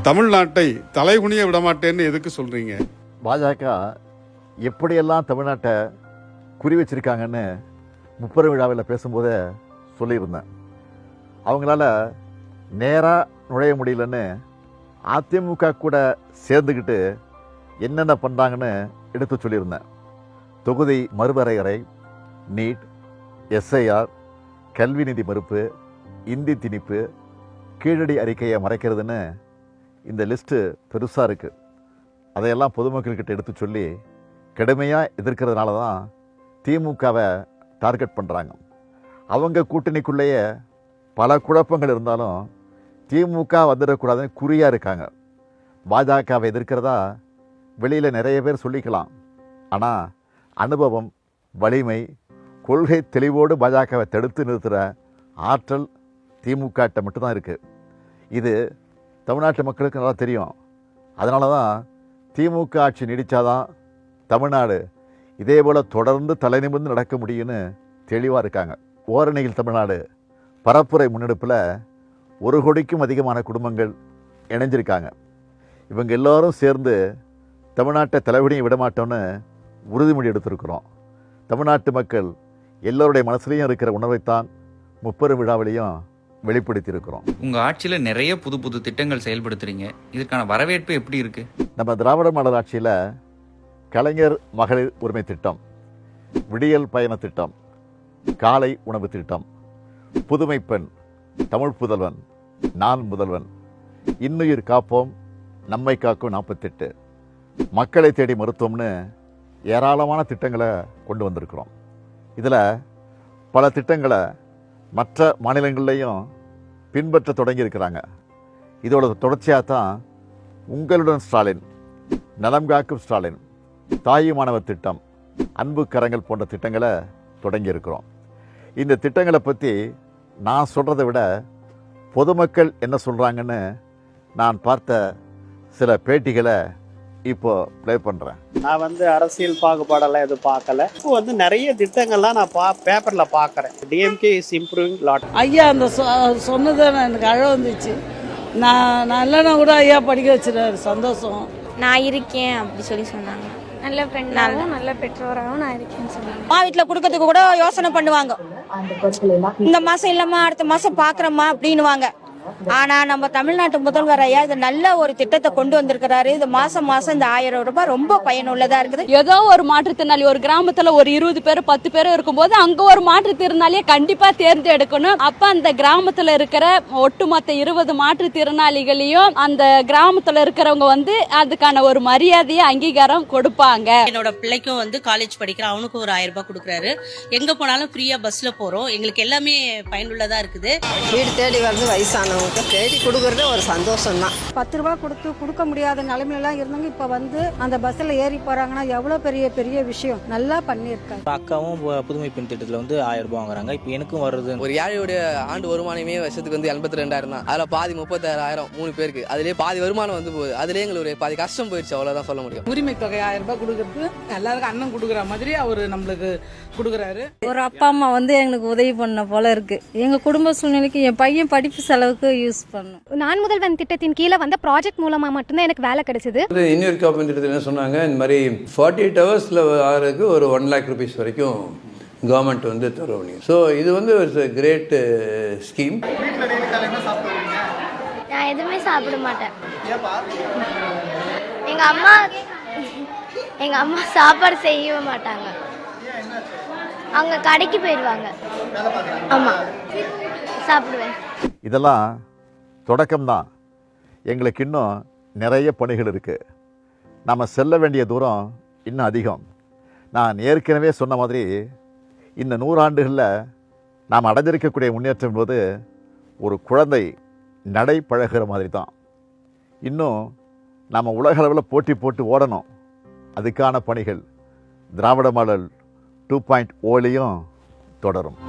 தமிழ்நாட்டை தலைகுனிய விடமாட்டேன்னு எதுக்கு சொல்றீங்க? பாஜக எப்படியெல்லாம் தமிழ்நாட்டை குறி வச்சிருக்காங்கன்னு முப்பெரும் விழாவில் பேசும்போதே சொல்லியிருந்தேன். அவங்களால நேராக நுழைய முடியலன்னு அதிமுக கூட சேர்ந்துக்கிட்டு என்னென்ன பண்ணுறாங்கன்னு எடுத்து சொல்லியிருந்தேன். தொகுதி மறுவரையறை, நீட், எஸ்ஐஆர், கல்வி நிதி மறுப்பு, இந்தி திணிப்பு, கீழடி அறிக்கையை மறைக்கிறதுன்னு இந்த லிஸ்ட்டு பெருசாக இருக்குது. அதையெல்லாம் பொதுமக்கள்கிட்ட எடுத்து சொல்லி கடுமையாக எதிர்க்கிறதுனால தான் திமுகவை டார்கெட் பண்ணுறாங்க. அவங்க கூட்டணிக்குள்ளேயே பல குழப்பங்கள் இருந்தாலும் திமுக வந்துடக்கூடாதுன்னு குறியாக இருக்காங்க. பாஜகவை எதிர்க்கிறதா வெளியில் நிறைய பேர் சொல்லிக்கலாம். ஆனால் அனுபவம், வலிமை, கொள்கை தெளிவோடு பாஜகவை தடுத்து நிறுத்துகிற ஆற்றல் திமுகட்ட மட்டும்தான் இருக்குது. இது தமிழ்நாட்டு மக்களுக்கு நல்லா தெரியும். அதனால தான் திமுக ஆட்சி நீடித்தாதான் தமிழ்நாடு இதே போல் தொடர்ந்து தலை நிமிர்ந்து நடக்க முடியும்னு தெளிவாக இருக்காங்க. ஓரணியில் தமிழ்நாடு பரப்புரை முன்னெடுப்பில் 1 கோடிக்கும் அதிகமான குடும்பங்கள் இணைஞ்சிருக்காங்க. இவங்க எல்லோரும் சேர்ந்து தமிழ்நாட்டை தலைவலியை விடமாட்டோன்னு உறுதிமொழி எடுத்திருக்கிறோம். தமிழ்நாட்டு மக்கள் எல்லோருடைய மனசுலையும் இருக்கிற உணர்வைத்தான் முப்பெரும் விழாவிலையும் வெளிப்படுத்தியிருக்கிறோம். உங்கள் ஆட்சியில் நிறைய புது புது திட்டங்கள் செயல்படுத்துறீங்க. இதுக்கான வரவேற்பு எப்படி இருக்கு? நம்ம திராவிட மாடல் ஆட்சியில் கலைஞர் மகளிர் உரிமை திட்டம், விடியல் பயண திட்டம், காலை உணவு திட்டம், புதுமை பெண், தமிழ் புதல்வன், நான் முதல்வன், இன்னுயிர் காப்போம், நம்மை காக்கும் 48, மக்களை தேடி மருத்துவம்னு ஏராளமான திட்டங்களை கொண்டு வந்திருக்கிறோம். இதில் பல திட்டங்களை மற்ற மாநிலங்கள்லேயும் பின்பற்ற தொடங்கியிருக்கிறாங்க. இதோட தொடர்ச்சியாக தான் உங்களுடன் ஸ்டாலின், நலம் காக்கும் ஸ்டாலின், தாய் மாணவர் திட்டம், அன்பு கரங்கள் போன்ற திட்டங்களை தொடங்கியிருக்கிறோம். இந்த திட்டங்களை பற்றி நான் சொல்கிறத விட பொதுமக்கள் என்ன சொல்கிறாங்கன்னு நான் பார்த்த சில பேட்டிகளை இப்போ ப்ளே பண்ணுறேன். நான் அரசியல் பாகுபாடெல்லாம் எதுவும் பார்க்கல. இப்போ நிறைய திட்டங்கள்லாம் நான் பேப்பரில் பார்க்குறேன். DMK is improving lot. ஐயா அந்த சொன்னதை எனக்கு அழ வந்துச்சு. நான் நல்லனா கூட ஐயா படிக்க வச்சுட்டாரு. சந்தோஷம். நான் இருக்கேன் அப்படி சொல்லி சொன்னாங்க. நல்ல ஃப்ரெண்டாகவும் நல்ல பெற்றோராகவும் நான் இருக்கேன்னு சொன்னாங்க. அம்மா வீட்டில் கொடுக்கறதுக்கு கூட யோசனை பண்ணுவாங்க. இந்த மாதம் இல்லாமல் அடுத்த மாதம் பார்க்குறோம்மா அப்படின்னுவாங்க. ஆனா நம்ம தமிழ்நாட்டு முதல்வர் ஐயா இது நல்ல ஒரு திட்டத்தை கொண்டு வந்திருக்கிறாரு. இது மாசம் இந்த 1000 ரூபாய் ரொம்ப பயனுள்ளதா இருக்குது. ஏதோ ஒரு மாற்றுத்திறனாளி ஒரு கிராமத்துல ஒரு 20 பேர் 10 பேர் இருக்கும்போது அங்க ஒரு மாற்றுத்திறனாளியை கண்டிப்பா தேர்ந்தெடுக்கணும். அப்ப அந்த கிராமத்துல இருக்கிற ஒட்டுமொத்த 20 மாற்றுத்திறனாளிகளையும் அந்த கிராமத்துல இருக்கிறவங்க அதுக்கான ஒரு மரியாதையை அங்கீகாரம் கொடுப்பாங்க. என்னோட பிள்ளைக்கும் காலேஜ் படிக்கிற அவனுக்கு ஒரு 1000 ரூபாய் கொடுக்குறாரு. எங்க போனாலும் ஃப்ரீயா பஸ்ல போறோம். எங்களுக்கு எல்லாமே பயனுள்ளதா இருக்குது. வீடு தேடி வந்து வயசானவங்க தேடி கொடுக்கறது ஒரு சந்தோஷம் தான். 10 ரூபாய் கொடுக்க முடியாத நிலைமையெல்லாம் இருந்தாங்க. இப்ப அந்த பஸ்ல ஏறி போறாங்கன்னா எவ்வளவு பெரிய விஷயம். நல்லா பண்ணிருக்காங்க. அக்காவும் புதுமை பெண் திட்டத்துல 1000 ரூபாய் வாங்குறாங்க. இப்ப எனக்கும் வருது. ஒரு ஏழையோட ஆண்டு வருமானமே வருஷத்துக்கு 82,000 தான். அதுல பாதி 36,000 3 பேருக்கு. அதுலயே பாதி வருமானம் போகுது. அதுலயே எங்களுக்கு பாதி கஷ்டம் போயிடுச்சு. அவ்வளவுதான் சொல்ல முடியும். உரிமை தொகை 1000 ரூபாய் கொடுக்கறது எல்லாருக்கும் அண்ணன் கொடுக்குற மாதிரி அவரு நம்மளுக்கு கொடுக்குறாரு. ஒரு அப்பா அம்மா எங்களுக்கு உதவி பண்ண போல இருக்கு. எங்க குடும்ப சூழ்நிலைக்கு என் பையன் படிப்பு செலவுக்கு யூஸ் பண்ணும். நான் முதல்வன் திட்டத்தின் கீழே ப்ராஜெக்ட் மூலமா மட்டும்தான் எனக்கு வேலை கிடைச்சது. இன்னொரு காப்பீடு திட்டத்தில் என்ன சொன்னாங்க, இந்த மாதிரி 48 ஹவர்ஸ்ல ஆகிறதுக்கு ஒரு 1 lakh rupees வரைக்கும் கவர்மெண்ட் தருவாங்க. ஸோ இது ஒரு கிரேட் ஸ்கீம். நான் எதுவுமே சாப்பிட மாட்டேன். எங்க அம்மா சாப்பாடு செய்யவே மாட்டாங்க. அவங்க கடைக்கு போயிடுவாங்க. ஆமா, சாப்பிடுவேன். இதெல்லாம் தொடக்கம்தான். எங்களுக்கு இன்னும் நிறைய பணிகள் இருக்குது. நம்ம செல்ல வேண்டிய தூரம் இன்னும் அதிகம். நான் ஏற்கனவே சொன்ன மாதிரி இந்த 100 ஆண்டுகளில் நாம் அடைஞ்சிருக்கக்கூடிய முன்னேற்றம் என்பது ஒரு குழந்தை நடை பழகிற மாதிரி தான். இன்னும் நாம் உலக அளவில் போட்டி போட்டு ஓடணும். அதுக்கான பணிகள் திராவிட மாடல் 2.0 தொடரும்.